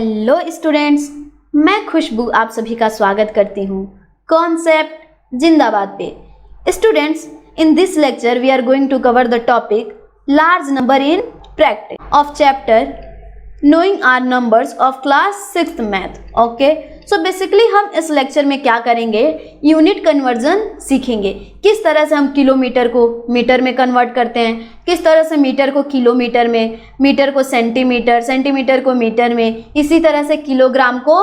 Hello students, मैं खुशबू आप सभी का स्वागत करती हूँ कॉन्सेप्ट जिंदाबाद पे। Students, in this lecture we are going to cover the topic large number in practice of chapter knowing our numbers of class 6th math. Okay, so basically हम इस लेक्चर में क्या करेंगे, यूनिट कन्वर्जन सीखेंगे। किस तरह से हम किलोमीटर को मीटर में कन्वर्ट करते हैं, किस तरह से मीटर को किलोमीटर में, मीटर को सेंटीमीटर, सेंटीमीटर को मीटर में, इसी तरह से किलोग्राम को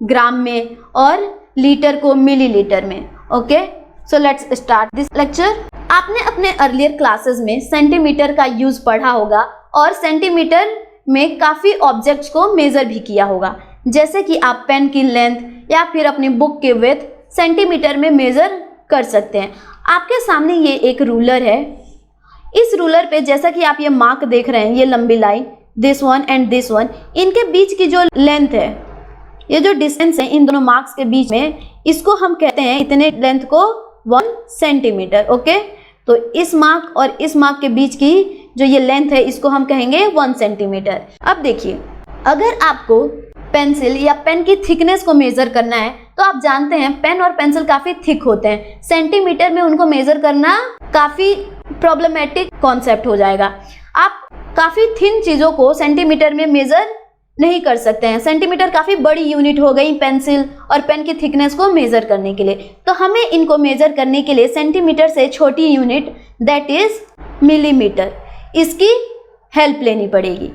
ग्राम में और लीटर को मिलीलीटर में। Okay, so let's start this lecture. आपने अपने अर्लियर क्लासेस में सेंटीमीटर का यूज पढ़ा होगा और सेंटीमीटर में काफ़ी ऑब्जेक्ट्स को मेज़र भी किया होगा, जैसे कि आप पेन की लेंथ या फिर अपनी बुक के विड्थ सेंटीमीटर में मेज़र कर सकते हैं। आपके सामने ये एक रूलर है। इस रूलर पे जैसा कि आप ये मार्क देख रहे हैं, ये लंबी line, this one and this one, इनके बीच की जो लेंथ है, ये जो डिस्टेंस है इन दोनों मार्क्स के बीच में, इसको हम कहते हैं इतने लेंथ को 1 सेंटीमीटर। ओके, तो इस मार्क और इस मार्क के बीच की जो ये लेंथ है इसको हम कहेंगे 1 सेंटीमीटर। अब देखिए, अगर आपको पेंसिल या पेन की थिकनेस को मेजर करना है तो आप जानते हैं पेन और पेंसिल काफ़ी थिक होते हैं, सेंटीमीटर में उनको मेजर करना काफ़ी प्रॉब्लमेटिक कॉन्सेप्ट हो जाएगा। आप काफ़ी थिन चीज़ों को सेंटीमीटर में मेजर नहीं कर सकते हैं। सेंटीमीटर काफ़ी बड़ी यूनिट हो गई पेंसिल और पेन की थिकनेस को मेजर करने के लिए। तो हमें इनको मेजर करने के लिए सेंटीमीटर से छोटी यूनिट दैट इज मिलीमीटर, इसकी हेल्प लेनी पड़ेगी।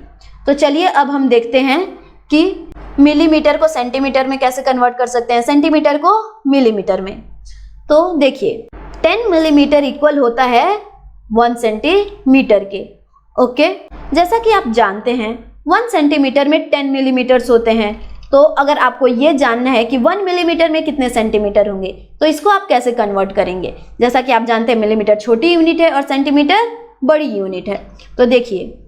तो चलिए अब हम देखते हैं कि मिलीमीटर को सेंटीमीटर में कैसे कन्वर्ट कर सकते हैं, सेंटीमीटर को मिलीमीटर में। तो देखिए, 10 मिलीमीटर इक्वल होता है 1 सेंटीमीटर के। ओके, जैसा कि आप जानते हैं 1 सेंटीमीटर में 10 मिलीमीटर्स होते हैं। तो अगर आपको ये जानना है कि 1 मिलीमीटर में कितने सेंटीमीटर होंगे तो इसको आप कैसे कन्वर्ट करेंगे। जैसा कि आप जानते हैं मिलीमीटर छोटी यूनिट है और सेंटीमीटर बड़ी यूनिट है। तो देखिए,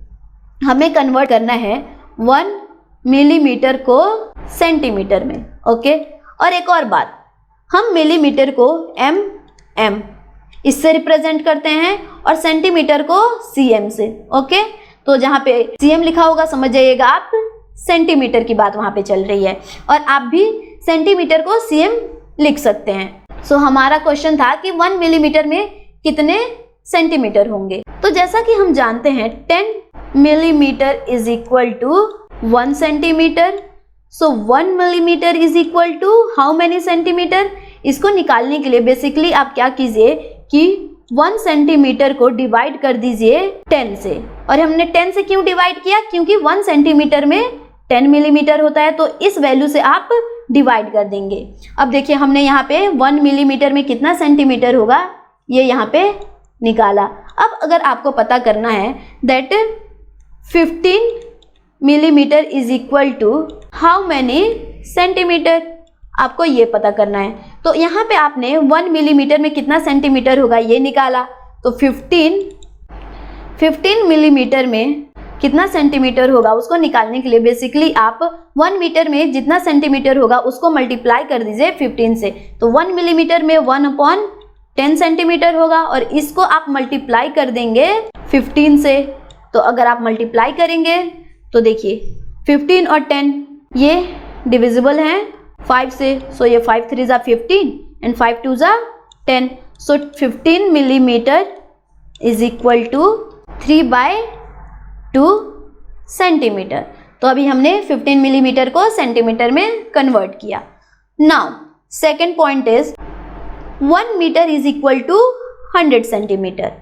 हमें कन्वर्ट करना है 1 मिलीमीटर को सेंटीमीटर में। ओके, और एक और बात, हम मिलीमीटर को mm इससे रिप्रेजेंट करते हैं और सेंटीमीटर को cm से। ओके, तो जहाँ पे cm लिखा होगा समझ जाइएगा आप सेंटीमीटर की बात वहाँ पे चल रही है, और आप भी सेंटीमीटर को cm लिख सकते हैं। सो हमारा क्वेश्चन था कि 1 मिलीमीटर में कितने सेंटीमीटर होंगे। तो जैसा कि हम जानते हैं 10 millimetre is equal to 1 centimetre. So 1 millimetre is equal to how many centimetre. इसको निकालने के लिए बेसिकली आप क्या कीजिए कि 1 सेंटीमीटर को डिवाइड कर दीजिए 10 से। और हमने 10 से क्यों डिवाइड किया, क्योंकि 1 सेंटीमीटर में 10 मिलीमीटर होता है, तो इस वैल्यू से आप डिवाइड कर देंगे। अब देखिए, हमने यहाँ पे 1 मिलीमीटर में कितना सेंटीमीटर होगा ये यहाँ पे निकाला। अब अगर आपको पता करना है that 15 millimetre is equal to how many centimetre, आपको ये पता करना है। तो यहाँ पे आपने 1 मिलीमीटर में कितना सेंटीमीटर होगा ये निकाला। तो 15 मिलीमीटर में कितना सेंटीमीटर होगा उसको निकालने के लिए बेसिकली आप 1 मीटर में जितना सेंटीमीटर होगा उसको मल्टीप्लाई कर दीजिए 15 से। तो 1 मिलीमीटर में 1/10 सेंटीमीटर होगा और इसको आप मल्टीप्लाई कर देंगे 15 से। तो अगर आप मल्टीप्लाई करेंगे तो देखिए 15 और 10 ये डिविजिबल हैं 5 से। सो ये 5 3 ज़ा 15 एंड 5 2 ज़ा 10। So 15 millimetre is equal to 3/2 centimetre. तो अभी हमने 15 मिलीमीटर को सेंटीमीटर में कन्वर्ट किया। Now second point is 1 metre is equal to 100 centimetre.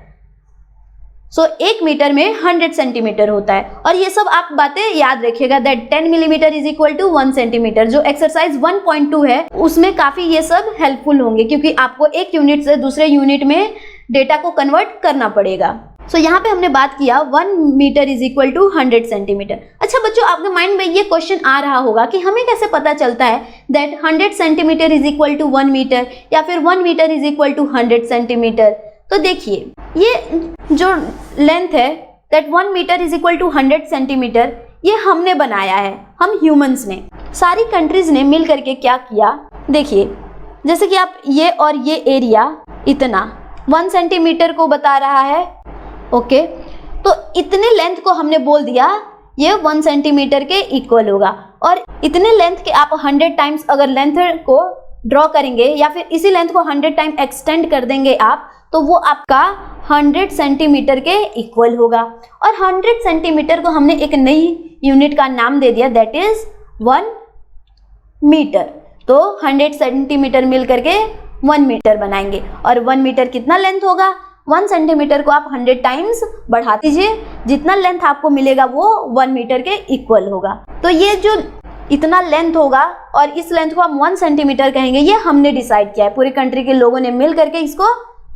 So 1 metre में 100 सेंटीमीटर होता है। और ये सब आप बातें याद रखिएगा that 10 millimetre is equal to 1 centimetre. जो एक्सरसाइज 1.2 है उसमें काफ़ी ये सब हेल्पफुल होंगे, क्योंकि आपको एक यूनिट से दूसरे यूनिट में डेटा को कन्वर्ट करना पड़ेगा। सो यहाँ पे हमने बात किया 1 metre is equal to 100 centimetre. अच्छा बच्चों, आपके माइंड में ये क्वेश्चन आ रहा होगा कि हमें कैसे पता चलता है that 100 centimetre is equal to 1 metre या फिर 1 metre is equal to 100 centimetre. तो देखिए, ये जो लेंथ है that 1 metre is equal to 100 centimetre, ये हमने बनाया है, हम ह्यूमंस ने। सारी कंट्रीज ने मिल करके क्या किया, देखिए जैसे कि आप ये और ये एरिया इतना 1 सेंटीमीटर को बता रहा है। ओके, तो इतने लेंथ को हमने बोल दिया ये 1 सेंटीमीटर के इक्वल होगा। और इतने लेंथ के आप 100 टाइम्स अगर लेंथ को ड्रॉ करेंगे या फिर इसी लेंथ को 100 टाइम एक्सटेंड कर देंगे आप, तो वो आपका 100 सेंटीमीटर के इक्वल होगा। और 100 सेंटीमीटर को हमने एक नई यूनिट का नाम दे दिया, दैट इज 1 मीटर। तो 100 सेंटीमीटर मिल करके 1 मीटर बनाएंगे। और 1 मीटर कितना लेंथ होगा? 1 सेंटीमीटर को आप 100 टाइम्स बढ़ा दीजिए, जितना लेंथ आपको मिलेगा वो 1 मीटर के इक्वल होगा। तो ये जो इतना लेंथ होगा और इस लेंथ को हम 1 सेंटीमीटर कहेंगे, ये हमने डिसाइड किया है, पूरी कंट्री के लोगों ने मिल करके इसको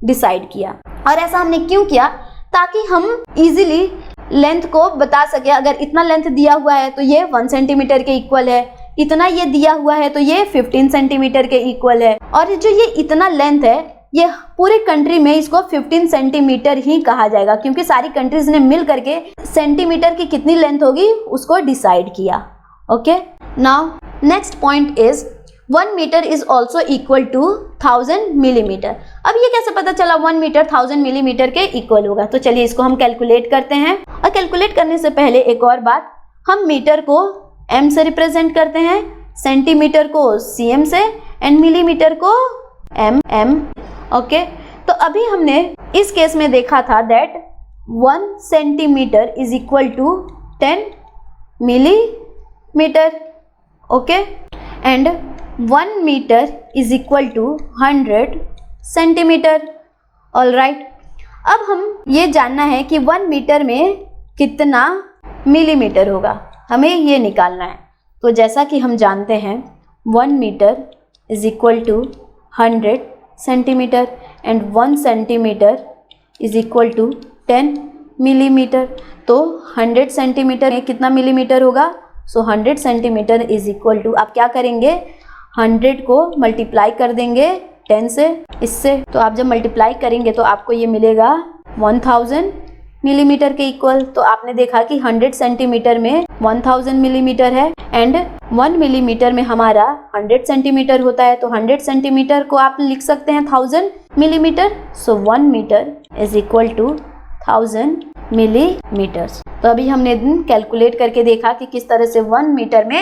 डिसाइड किया। और ऐसा हमने क्यों किया? ताकि हम इजीली लेंथ को बता सके। अगर इतना लेंथ दिया हुआ है तो ये 1 सेंटीमीटर के इक्वल है, इतना ये दिया हुआ है तो ये 15 सेंटीमीटर के इक्वल है। और जो ये इतना लेंथ है, ये पूरी कंट्री में इसको 15 सेंटीमीटर ही कहा जाएगा, क्योंकि सारी कंट्रीज ने मिल करके सेंटीमीटर की कितनी लेंथ होगी उसको डिसाइड किया। Okay, now next point is 1 metre is also equal to 1000 millimetre. अब ये कैसे पता चला 1 मीटर 1000 मिलीमीटर के इक्वल होगा? तो चलिए इसको हम कैलकुलेट करते हैं। और कैलकुलेट करने से पहले एक और बात, हम मीटर को m से रिप्रेजेंट करते हैं, सेंटीमीटर को cm से एंड मिलीमीटर को mm। ओके, तो अभी हमने इस केस में देखा था that 1 centimetre is equal to 10 millimetre. Okay, and 1 metre is equal to 100 centimetre. Alright, अब हम ये जानना है कि 1 मीटर में कितना मिलीमीटर होगा, हमें ये निकालना है। तो जैसा कि हम जानते हैं 1 metre is equal to 100 centimetre and 1 centimetre is equal to 10 millimetre. तो 100 सेंटीमीटर में कितना मिलीमीटर होगा? So 100 centimetre is equal to, आप क्या करेंगे, 100 को मल्टीप्लाई कर देंगे 10 से, इससे। तो आप जब मल्टीप्लाई करेंगे तो आपको ये मिलेगा 1000 मिलीमीटर के इक्वल। तो आपने देखा कि 100 सेंटीमीटर में 1000 मिलीमीटर है एंड 1 मिलीमीटर में हमारा 100 सेंटीमीटर होता है। तो 100 सेंटीमीटर को आप लिख सकते हैं 1000 millimetre. So 1 metre is equal to 1000 millimetres. तो अभी हमने कैलकुलेट करके देखा कि किस तरह से 1 मीटर में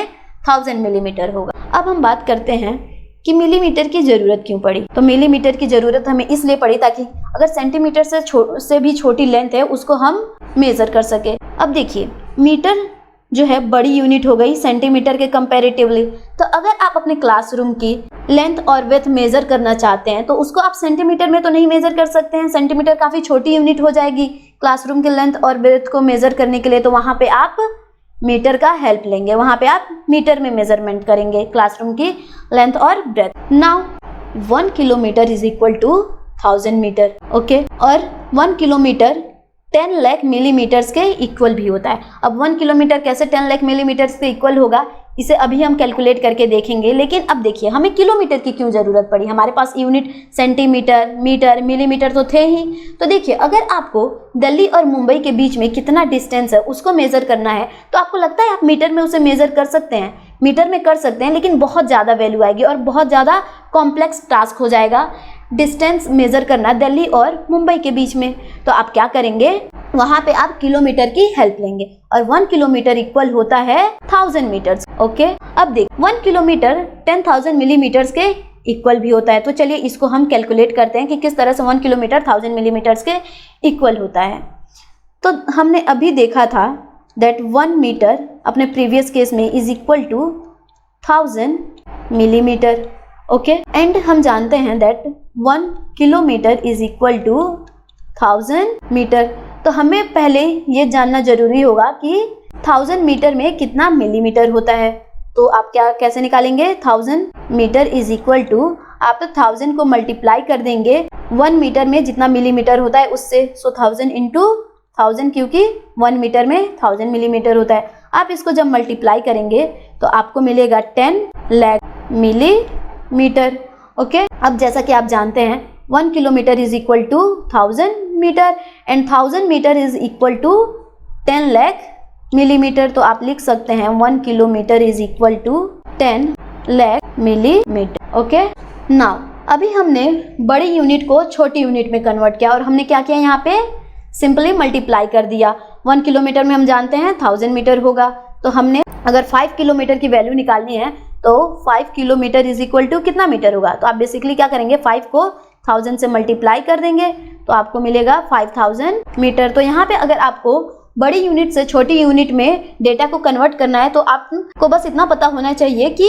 1000 मिलीमीटर होगा। अब हम बात करते हैं कि मिलीमीटर की ज़रूरत क्यों पड़ी। तो मिलीमीटर की ज़रूरत हमें इसलिए पड़ी ताकि अगर सेंटीमीटर से भी छोटी लेंथ है उसको हम मेज़र कर सके। अब देखिए, मीटर जो है बड़ी यूनिट हो गई सेंटीमीटर के कंपैरेटिवली। तो अगर आप अपने क्लासरूम की लेंथ और विड्थ मेज़र करना चाहते हैं तो उसको आप सेंटीमीटर में तो नहीं मेज़र कर सकते हैं, सेंटीमीटर काफ़ी छोटी यूनिट हो जाएगी क्लासरूम की लेंथ और विड्थ को मेज़र करने के लिए। तो वहाँ पे आप मीटर का हेल्प लेंगे, वहाँ पे आप मीटर में मेजरमेंट करेंगे क्लासरूम की लेंथ और breadth. Now 1 kilometre is equal to 1000 metre. Okay, और 1 किलोमीटर 10 लाख मिलीमीटर्स के इक्वल भी होता है। अब 1 किलोमीटर कैसे 10 लाख मिलीमीटर्स के इक्वल होगा, इसे अभी हम कैलकुलेट करके देखेंगे। लेकिन अब देखिए, हमें किलोमीटर की क्यों ज़रूरत पड़ी? हमारे पास यूनिट सेंटीमीटर, मीटर, मिलीमीटर तो थे ही। तो देखिए, अगर आपको दिल्ली और मुंबई के बीच में कितना डिस्टेंस है उसको मेज़र करना है तो आपको लगता है आप मीटर में उसे मेज़र कर सकते हैं? मीटर में कर सकते हैं, लेकिन बहुत ज़्यादा वैल्यू आएगी और बहुत ज़्यादा कॉम्प्लेक्स टास्क हो जाएगा डिस्टेंस मेज़र करना दिल्ली और मुंबई के बीच में। तो आप क्या करेंगे, वहाँ पे आप किलोमीटर की हेल्प लेंगे और 1 किलोमीटर इक्वल होता है 1000 मीटर्स। ओके, अब देख 1 किलोमीटर 10,000 मिलीमीटर्स के इक्वल भी होता है। तो चलिए इसको हम कैलकुलेट करते हैं कि किस तरह से 1 किलोमीटर 1000 मिलीमीटर्स के इक्वल होता है। तो हमने अभी देखा था दैट 1 मीटर अपने प्रीवियस केस में is equal to 1000 millimetre. Okay, and हम जानते हैं that 1 kilometre is equal to 1000 metre. तो हमें पहले ये जानना जरूरी होगा कि 1000 मीटर में कितना मिलीमीटर होता है। तो आप कैसे निकालेंगे? 1000 मीटर इज इक्वल टू, आप तो 1000 को मल्टीप्लाई कर देंगे 1 मीटर में जितना मिलीमीटर होता है उससे। सो 1000 इंटू 1000, क्योंकि 1 मीटर में 1000 मिलीमीटर होता है। आप इसको जब मल्टीप्लाई करेंगे तो आपको मिलेगा 10 लाख मिलीमीटर। ओके, अब जैसा कि आप जानते हैं 1 kilometre is equal to 1000 metre and 1000 metre is equal to 10 lakh millimetre. तो आप लिख सकते हैं 1 kilometre is equal to 10 lakh millimetre. Okay, now अभी हमने बड़ी यूनिट को छोटी यूनिट में कन्वर्ट किया और हमने क्या किया, यहाँ पे सिंपली मल्टीप्लाई कर दिया। 1 किलोमीटर में हम जानते हैं 1000 मीटर होगा, तो हमने अगर 5 किलोमीटर की वैल्यू निकालनी है तो 5 किलोमीटर इज इक्वल टू कितना मीटर होगा, तो आप बेसिकली क्या करेंगे 5 को 1000 से मल्टीप्लाई कर देंगे तो आपको मिलेगा 5000 मीटर। तो यहाँ पे अगर आपको बड़ी यूनिट से छोटी यूनिट में डेटा को कन्वर्ट करना है तो आपको बस इतना पता होना चाहिए कि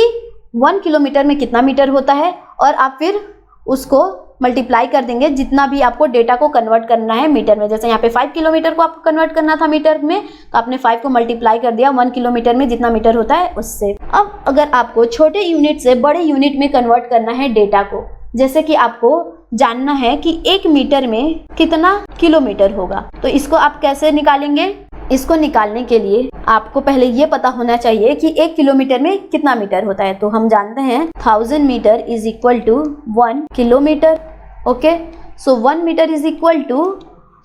1 किलोमीटर में कितना मीटर होता है और आप फिर उसको मल्टीप्लाई कर देंगे जितना भी आपको डेटा को कन्वर्ट करना है मीटर में। जैसे यहाँ पे 5 किलोमीटर को आपको कन्वर्ट करना था मीटर में, तो आपने 5 को मल्टीप्लाई कर दिया 1 किलोमीटर में जितना मीटर होता है उससे। अब अगर आपको छोटे यूनिट से बड़े यूनिट में कन्वर्ट करना है डेटा को, जैसे कि आपको जानना है कि 1 मीटर में कितना किलोमीटर होगा, तो इसको आप कैसे निकालेंगे? इसको निकालने के लिए आपको पहले ये पता होना चाहिए कि 1 किलोमीटर में कितना मीटर होता है। तो हम जानते हैं 1000 metre is equal to 1 kilometre. Okay, so 1 metre is equal to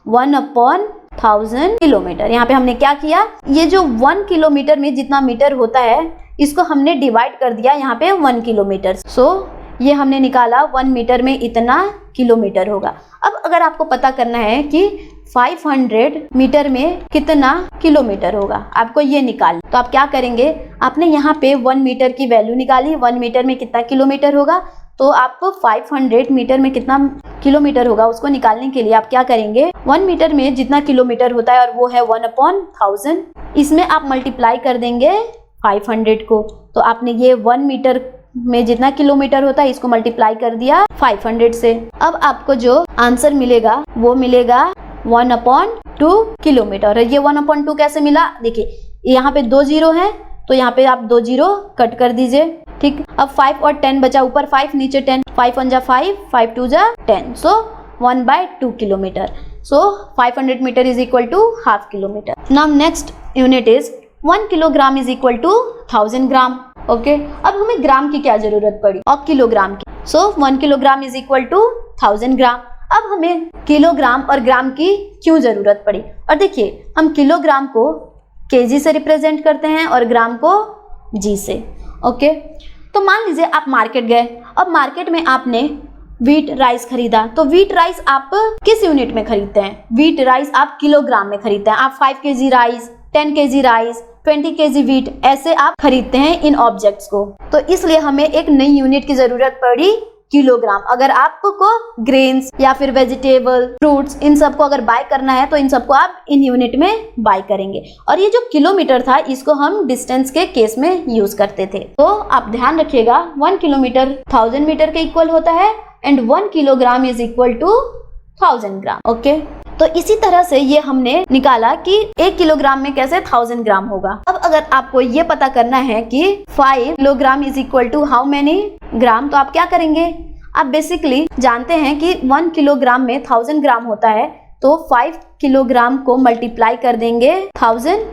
1/1000 kilometre. यहाँ पे हमने क्या किया, ये जो 1 किलोमीटर में जितना मीटर होता है इसको हमने डिवाइड कर दिया यहाँ पे 1 किलोमीटर। सो ये हमने निकाला 1 मीटर में इतना किलोमीटर होगा। अब अगर आपको पता करना है कि 500 मीटर में कितना किलोमीटर होगा, आपको ये निकाल, तो आप क्या करेंगे, आपने यहाँ पे 1 मीटर की वैल्यू निकाली, 1 मीटर में कितना किलोमीटर होगा, तो आपको 500 मीटर में कितना किलोमीटर होगा उसको निकालने के लिए आप क्या करेंगे, 1 मीटर में जितना किलोमीटर होता है और वो है 1/1000, इसमें आप मल्टीप्लाई कर देंगे 500 को। तो आपने ये 1 मीटर में जितना किलोमीटर होता है इसको मल्टीप्लाई कर दिया 500 से। अब आपको जो आंसर मिलेगा वो मिलेगा 1/2 किलोमीटर। और ये 1/2 कैसे मिला, देखिए यहाँ पे 2 जीरो है तो यहाँ पे आप 2 जीरो कट कर दीजिए। ठीक, अब 5 और 10 बचा, ऊपर 5 नीचे 10, 5 1 जा 5, 5 2 जा 10, so 1/2 kilometre. So 500 metre is equal to half kilometre. Now next unit is 1 kilogram is equal to 1000 gram. Okay, अब हमें ग्राम की क्या जरूरत पड़ी और किलोग्राम की। सो 1 किलोग्राम इज इक्वल टू 1000 ग्राम। अब हमें किलोग्राम और ग्राम की क्यों जरूरत पड़ी, और देखिए हम किलोग्राम को केजी से रिप्रेजेंट करते हैं और ग्राम को जी से। ओके, तो मान लीजिए आप मार्केट गए, अब मार्केट में आपने व्हीट राइस खरीदा, तो व्हीट राइस आप किस यूनिट में खरीदते हैं, व्हीट राइस आप किलोग्राम में खरीदते हैं। आप 5 KG rice, 10 KG rice, 20 KG wheat ऐसे आप खरीदते हैं इन ऑब्जेक्ट्स को। तो इसलिए हमें एक नई यूनिट की जरूरत पड़ी, किलोग्राम। अगर आपको ग्रेन्स या फिर वेजिटेबल, फ्रूट्स, इन सबको अगर बाय करना है तो इन सबको आप इन यूनिट में बाय करेंगे। और ये जो किलोमीटर था इसको हम डिस्टेंस के केस में यूज करते थे। तो आप ध्यान रखिएगा 1 किलोमीटर 1000 मीटर के इक्वल होता है and 1 kilogram is equal to 1000 gram. Okay, तो इसी तरह से ये हमने निकाला कि 1 किलोग्राम में कैसे 1000 ग्राम होगा। अब अगर आपको ये पता करना है कि 5 kilogram is equal to how many gram, तो आप क्या करेंगे, आप बेसिकली जानते हैं कि 1 किलोग्राम में 1000 ग्राम होता है, तो 5 किलोग्राम को मल्टीप्लाई कर देंगे 1000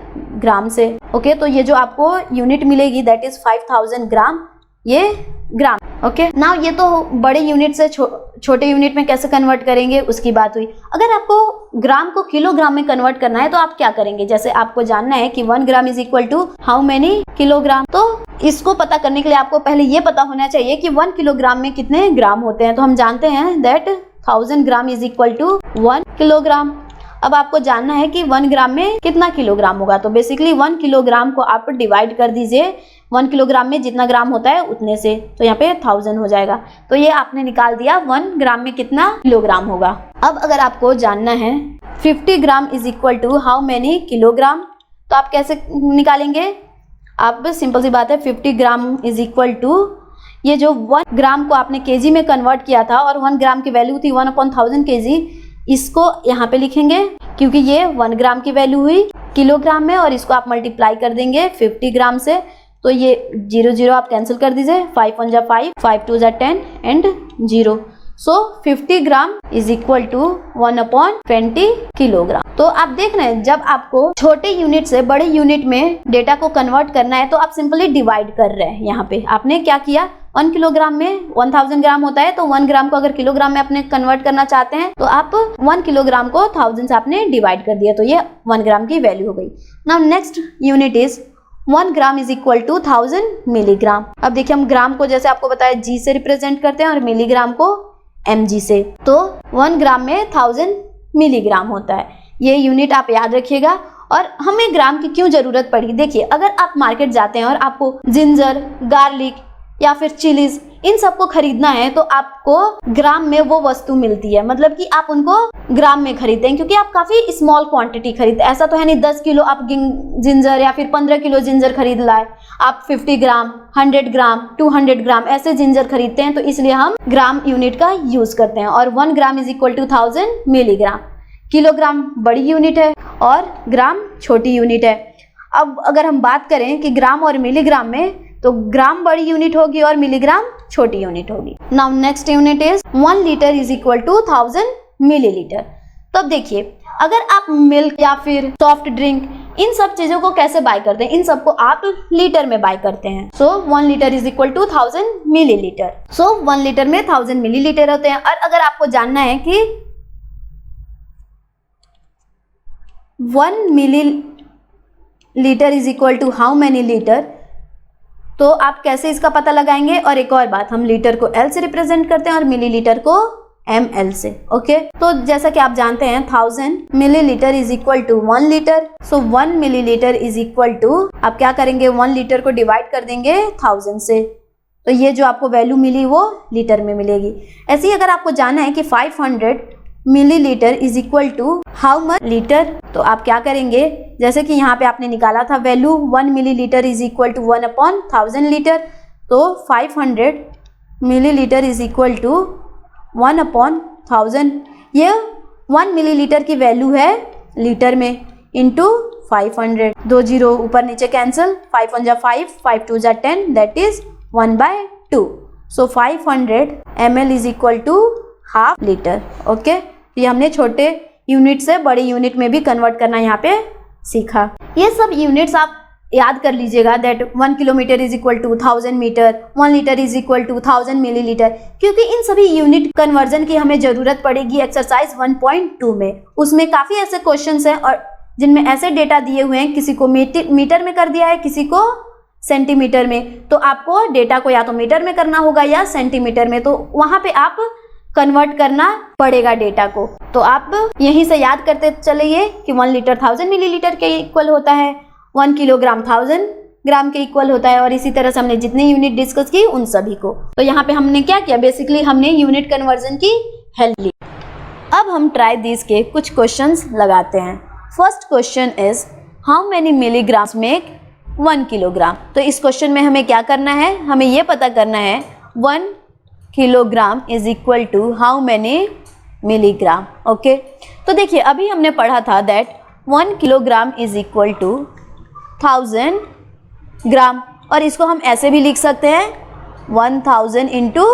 ग्राम से। ओके, तो ये जो आपको यूनिट मिलेगी दैट इज 5000 ग्राम, ये ग्राम। ओके, नाउ ये तो बड़े यूनिट से छोटे यूनिट में कैसे कन्वर्ट करेंगे उसकी बात हुई। अगर आपको ग्राम को किलोग्राम में कन्वर्ट करना है तो आप क्या करेंगे, जैसे आपको जानना है कि 1 gram is equal to how many kilogram, तो इसको पता करने के लिए आपको पहले ये पता होना चाहिए कि 1 किलोग्राम में कितने ग्राम होते हैं। तो हम जानते हैं that 1000 gram is equal to 1 kilogram. अब आपको जानना है कि 1 ग्राम में कितना किलोग्राम होगा, तो बेसिकली 1 किलोग्राम को आप डिवाइड कर दीजिए 1 किलोग्राम में जितना ग्राम होता है उतने से, तो यहाँ पे 1000 हो जाएगा। तो ये आपने निकाल दिया 1 ग्राम में कितना किलोग्राम होगा। अब अगर आपको जानना है 50 gram is equal to how many kilogram, तो आप कैसे निकालेंगे, आप सिंपल सी बात है 50 ग्राम इज इक्वल टू, ये जो 1 ग्राम को आपने केजी में कन्वर्ट किया था और 1 ग्राम की वैल्यू थी 1/1000 केजी, इसको यहाँ पे लिखेंगे क्योंकि ये 1 ग्राम की वैल्यू हुई किलोग्राम में, और इसको आप मल्टीप्लाई कर देंगे 50 ग्राम से। तो ये 0 0 आप कैंसिल कर दीजिए, 5 1 जा 5, 5 2 जा 10 and 0। So 50 gram is equal to 1/20 kilogram. तो आप देख रहे हैं जब आपको छोटे यूनिट से बड़े यूनिट में डेटा को कन्वर्ट करना है तो आप सिंपली डिवाइड कर रहे हैं। यहाँ पे आपने क्या किया, 1 किलोग्राम में 1000 ग्राम होता है, तो 1 ग्राम को अगर किलोग्राम में आपने कन्वर्ट करना चाहते हैं तो आप 1 किलोग्राम को 1000 से आपने डिवाइड कर दिया, तो ये 1 ग्राम की वैल्यू हो गई। Now next unit is 1 gram is equal to 1000 milligram. अब देखिए हम ग्राम को जैसे आपको बताया जी से रिप्रेजेंट करते हैं और मिलीग्राम को mg से, तो 1 ग्राम में 1000 मिलीग्राम होता है। ये यूनिट आप याद रखिएगा। और हमें ग्राम की क्यों ज़रूरत पड़ी? देखिए, अगर आप मार्केट जाते हैं और आपको जिंजर, गार्लिक या फिर चिलीज इन सबको खरीदना है तो आपको ग्राम में वो वस्तु मिलती है, मतलब कि आप उनको ग्राम में खरीदते हैं क्योंकि आप काफ़ी स्मॉल क्वांटिटी खरीदते हैं। ऐसा तो है नहीं 10 किलो आप जिंजर या फिर 15 किलो जिंजर खरीद लाए, आप 50 ग्राम, 100 ग्राम, 200 ग्राम ऐसे जिंजर खरीदते हैं, तो इसलिए हम ग्राम यूनिट का यूज़ करते हैं। और 1 gram is equal to 1000 milligram. Kilogram बड़ी यूनिट है और ग्राम छोटी यूनिट है। अब अगर हम बात करें कि ग्राम और मिलीग्राम में, तो ग्राम बड़ी यूनिट होगी और मिलीग्राम छोटी यूनिट होगी। Now next unit is 1 litre is equal to 1000 millilitre. तो अब देखिए, अगर आप मिल्क या फिर सॉफ्ट ड्रिंक इन सब चीजों को कैसे बाय करते हैं? इन सबको आप लीटर में बाय करते हैं। So 1 litre is equal to 1000 millilitre. So 1 litre में 1000 मिलीलीटर होते हैं। और अगर आपको जानना है कि 1 millilitre is equal to how many litre, तो आप कैसे इसका पता लगाएंगे? और एक और बात, हम लीटर को L से रिप्रेजेंट करते हैं और मिलीलीटर को ml से। ओके, तो जैसा कि आप जानते हैं 1000 millilitre is equal to 1 litre. So 1 millilitre is equal to, आप क्या करेंगे, 1 लीटर को डिवाइड कर देंगे 1000 से, तो ये जो आपको वैल्यू मिली वो लीटर में मिलेगी। ऐसे ही अगर आपको जानना है कि 500 millilitre is equal to how much litre, तो आप क्या करेंगे, जैसे कि यहाँ पे आपने निकाला था value 1 millilitre is equal to 1/1000 litre, तो 500 मिलीलीटर इज इक्वल टू 1/1000। ये 1 मिलीलीटर की वैल्यू है लीटर में इंटू 500। 2 जीरो ऊपर नीचे कैंसिल, 5 1 जा 5, 5 2 जा 10, that is 1/2। So 500 ml is equal to half litre. Okay, ये हमने छोटे यूनिट से बड़े यूनिट में भी कन्वर्ट करना यहाँ पे सीखा। ये सब यूनिट्स आप याद कर लीजिएगा, that 1 kilometre is equal to 1000 metre, 1 litre is equal to 1000 millilitre, क्योंकि इन सभी यूनिट कन्वर्जन की हमें जरूरत पड़ेगी एक्सरसाइज 1.2 में। उसमें काफ़ी ऐसे क्वेश्चंस हैं और जिनमें ऐसे डेटा दिए हुए हैं, किसी को मीटर में कर दिया है, किसी को सेंटीमीटर में, तो आपको डेटा को या तो मीटर में करना होगा या सेंटीमीटर में, तो वहाँ पे आप कन्वर्ट करना पड़ेगा डेटा को। तो आप यहीं से याद करते चलिए कि 1 लीटर 1000 मिलीलीटर के इक्वल होता है, 1 किलोग्राम 1000 ग्राम के इक्वल होता है, और इसी तरह से हमने जितने यूनिट डिस्कस की उन सभी को। तो यहाँ पे हमने क्या किया, बेसिकली हमने यूनिट कन्वर्जन की हेल्प ली। अब हम ट्राई दिस के कुछ क्वेश्चंस लगाते हैं। First question is how many milligrams make 1 kilogram. तो इस क्वेश्चन में हमें क्या करना है, हमें ये पता करना है 1 kilogram is equal to how many milligram. Okay, तो देखिए अभी हमने पढ़ा था that 1 kilogram is equal to 1000 gram, और इसको हम ऐसे भी लिख सकते हैं 1000 इंटू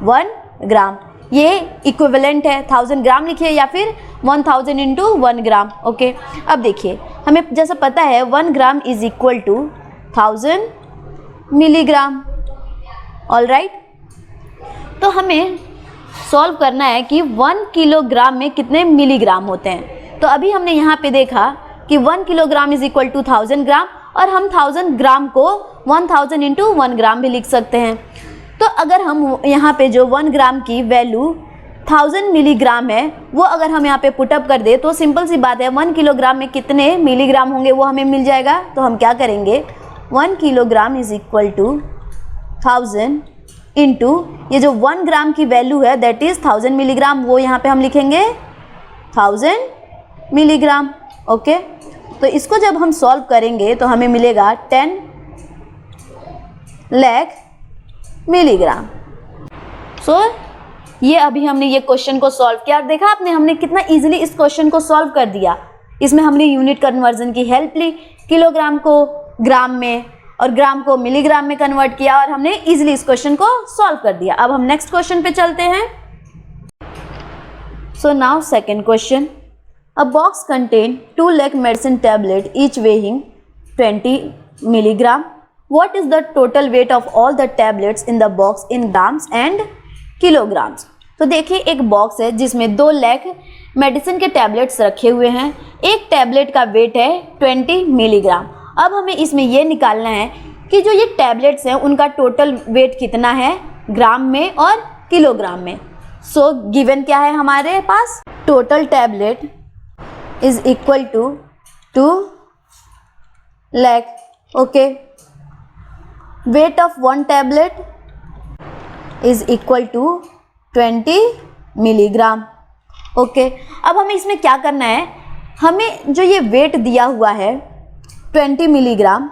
1 ग्राम। ये इक्विवेलेंट है, 1000 ग्राम लिखिए या फिर 1000 इंटू 1 ग्राम। ओके, अब देखिए हमें जैसा पता है 1 gram is equal to 1000 milligram. All right, तो हमें सॉल्व करना है कि 1 किलोग्राम में कितने मिलीग्राम होते हैं। तो अभी हमने यहाँ पे देखा कि 1 kilogram is equal to 1000 gram, और हम 1000 ग्राम को 1000 इंटू 1 ग्राम भी लिख सकते हैं। तो अगर हम यहाँ पे जो 1 ग्राम की वैल्यू 1000 मिलीग्राम है वो अगर हम यहाँ पे पुटअप कर दे, तो सिंपल सी बात है 1 किलोग्राम में कितने मिलीग्राम होंगे वो हमें मिल जाएगा। तो हम क्या करेंगे, 1 kilogram is equal to 1000 into ये जो 1 ग्राम की वैल्यू है दैट इज 1000 मिलीग्राम, वो यहाँ पे हम लिखेंगे 1000 मिलीग्राम। ओके, तो इसको जब हम सॉल्व करेंगे तो हमें मिलेगा 10 लाख मिलीग्राम। सो ये अभी हमने ये क्वेश्चन को सॉल्व किया, देखा आपने हमने कितना इजीली इस क्वेश्चन को सॉल्व कर दिया। इसमें हमने यूनिट कन्वर्जन की हेल्प ली, किलोग्राम को ग्राम में और ग्राम को मिलीग्राम में कन्वर्ट किया, और हमने इजीली इस क्वेश्चन को सॉल्व कर दिया। अब हम नेक्स्ट क्वेश्चन पे चलते हैं। So now second question, a box contain 2 lakh medicine tablet each weighing 20 milligram. What is the total weight of all the tablets in the box in grams and kilograms. तो देखिए एक box है जिसमें 2 lakh medicine के tablets रखे हुए हैं, एक टैबलेट का वेट है 20 मिलीग्राम। अब हमें इसमें यह निकालना है कि जो ये टैबलेट्स हैं उनका टोटल वेट कितना है ग्राम में और किलोग्राम में। सो गिवन क्या है हमारे पास, total tablet is equal to 2 lakh. Okay. Weight of one tablet is equal to 20 milligram. Okay, अब हमें इसमें क्या करना है, हमें जो ये वेट दिया हुआ है 20 मिलीग्राम,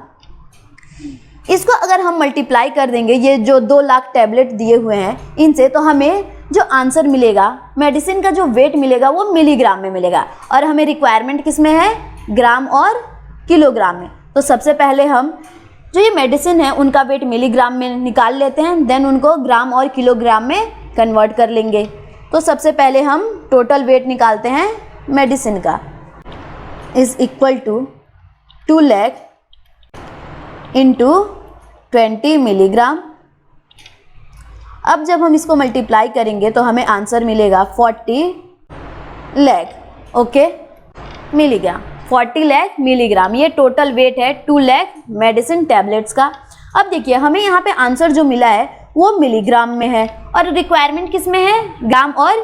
इसको अगर हम मल्टीप्लाई कर देंगे ये जो 2 लाख टैबलेट दिए हुए हैं इनसे, तो हमें जो आंसर मिलेगा, मेडिसिन का जो वेट मिलेगा वो मिलीग्राम में मिलेगा, और हमें रिक्वायरमेंट किस में है, ग्राम और किलोग्राम में. तो सबसे पहले हम जो ये मेडिसिन है उनका वेट मिलीग्राम में निकाल लेते हैं, देन उनको ग्राम और किलोग्राम में कन्वर्ट कर लेंगे. तो सबसे पहले हम टोटल वेट निकालते हैं मेडिसिन का, is equal to 2 lakh into 20 milligram. अब जब हम इसको मल्टीप्लाई करेंगे तो हमें आंसर मिलेगा 40 lakh. Okay, milligram, 40 lakh milligram, ये टोटल वेट है 2 लाख मेडिसिन टैबलेट्स का. अब देखिए हमें यहाँ पे आंसर जो मिला है वो मिलीग्राम में है, और रिक्वायरमेंट किस में है, ग्राम और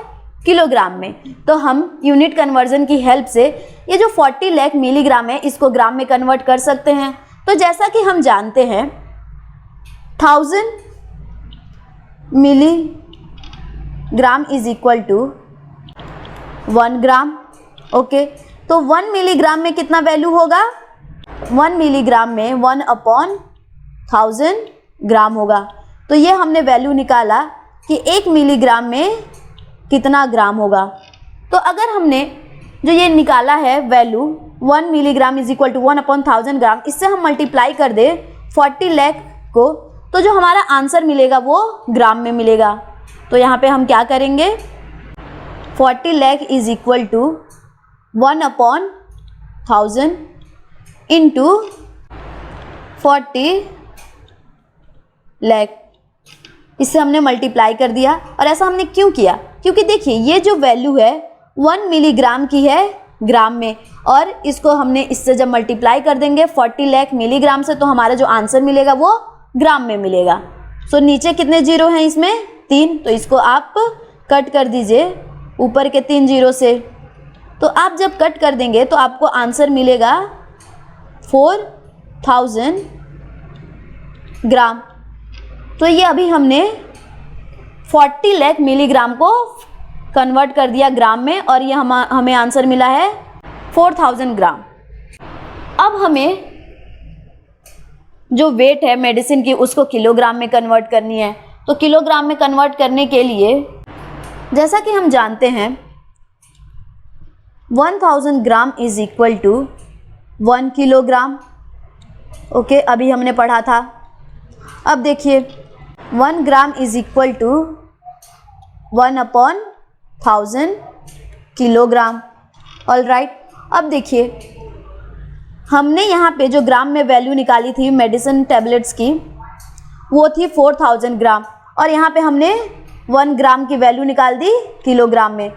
किलोग्राम में. तो हम यूनिट कन्वर्जन की हेल्प से ये जो 40 लाख मिलीग्राम है इसको ग्राम में कन्वर्ट कर सकते हैं. तो जैसा कि हम जानते हैं 1000 milligram is equal to 1 gram. Okay, तो 1 मिलीग्राम में कितना वैल्यू होगा, 1 मिलीग्राम में 1/1000 ग्राम होगा. तो ये हमने वैल्यू निकाला कि 1 मिलीग्राम में कितना ग्राम होगा. तो अगर हमने जो ये निकाला है value 1 milligram is equal to 1/1000 gram, इससे हम मल्टीप्लाई कर दे 40 लाख को, तो जो हमारा आंसर मिलेगा वो ग्राम में मिलेगा. तो यहाँ पे हम क्या करेंगे, 40 lakh is equal to 1/1000 into 40 lakh, इससे हमने मल्टीप्लाई कर दिया. और ऐसा हमने क्यों किया, क्योंकि देखिए ये जो वैल्यू है 1 मिलीग्राम की है ग्राम में, और इसको हमने इससे जब मल्टीप्लाई कर देंगे 40 लाख मिलीग्राम से, तो हमारा जो आंसर मिलेगा वो ग्राम में मिलेगा. सो नीचे कितने जीरो हैं इसमें, 3, तो इसको आप कट कर दीजिए ऊपर के 3 जीरो से. तो आप जब कट कर देंगे तो आपको आंसर मिलेगा 4000 ग्राम. तो ये अभी हमने 40 लाख मिलीग्राम को कन्वर्ट कर दिया ग्राम में, और ये हमें आंसर मिला है 4000 ग्राम. अब हमें जो वेट है मेडिसिन की उसको किलोग्राम में कन्वर्ट करनी है. तो किलोग्राम में कन्वर्ट करने के लिए जैसा कि हम जानते हैं 1000 gram is equal to 1 kilogram. Okay, अभी हमने पढ़ा था. अब देखिए 1 gram is equal to 1/1000 kilogram. All right, अब देखिए हमने यहाँ पे जो ग्राम में वैल्यू निकाली थी मेडिसिन टैबलेट्स की वो थी 4000 ग्राम, और यहाँ पे हमने 1 ग्राम की वैल्यू निकाल दी किलोग्राम में.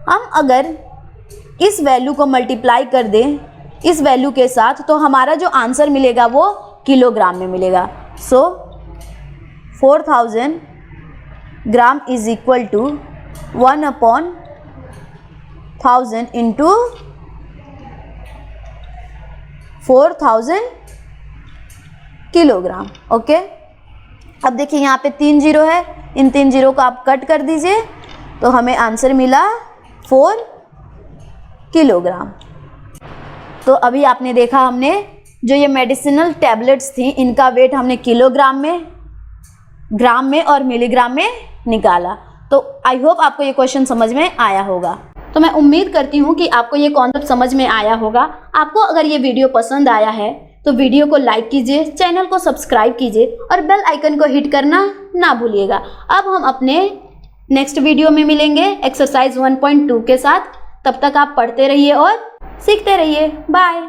हम अगर इस वैल्यू को मल्टीप्लाई कर दें इस वैल्यू के साथ, तो हमारा जो आंसर मिलेगा वो किलोग्राम में मिलेगा. So 4000 gram is equal to 1/1000 into 4000 kilogram. Okay, अब देखिए यहाँ पे 3 जीरो है, इन 3 जीरो को आप कट कर दीजिए, तो हमें आंसर मिला 4 किलोग्राम. तो अभी आपने देखा हमने जो ये मेडिसिनल टैबलेट्स थी इनका वेट हमने किलोग्राम में, ग्राम में और मिलीग्राम में निकाला. तो आई होप आपको ये क्वेश्चन समझ में आया होगा. तो मैं उम्मीद करती हूँ कि आपको ये कॉन्सेप्ट समझ में आया होगा. आपको अगर ये वीडियो पसंद आया है तो वीडियो को लाइक कीजिए, चैनल को सब्सक्राइब कीजिए और बेल आइकन को हिट करना ना भूलिएगा. अब हम अपने नेक्स्ट वीडियो में मिलेंगे एक्सरसाइज 1.2 के साथ. तब तक आप पढ़ते रहिए और सीखते रहिए. बाय.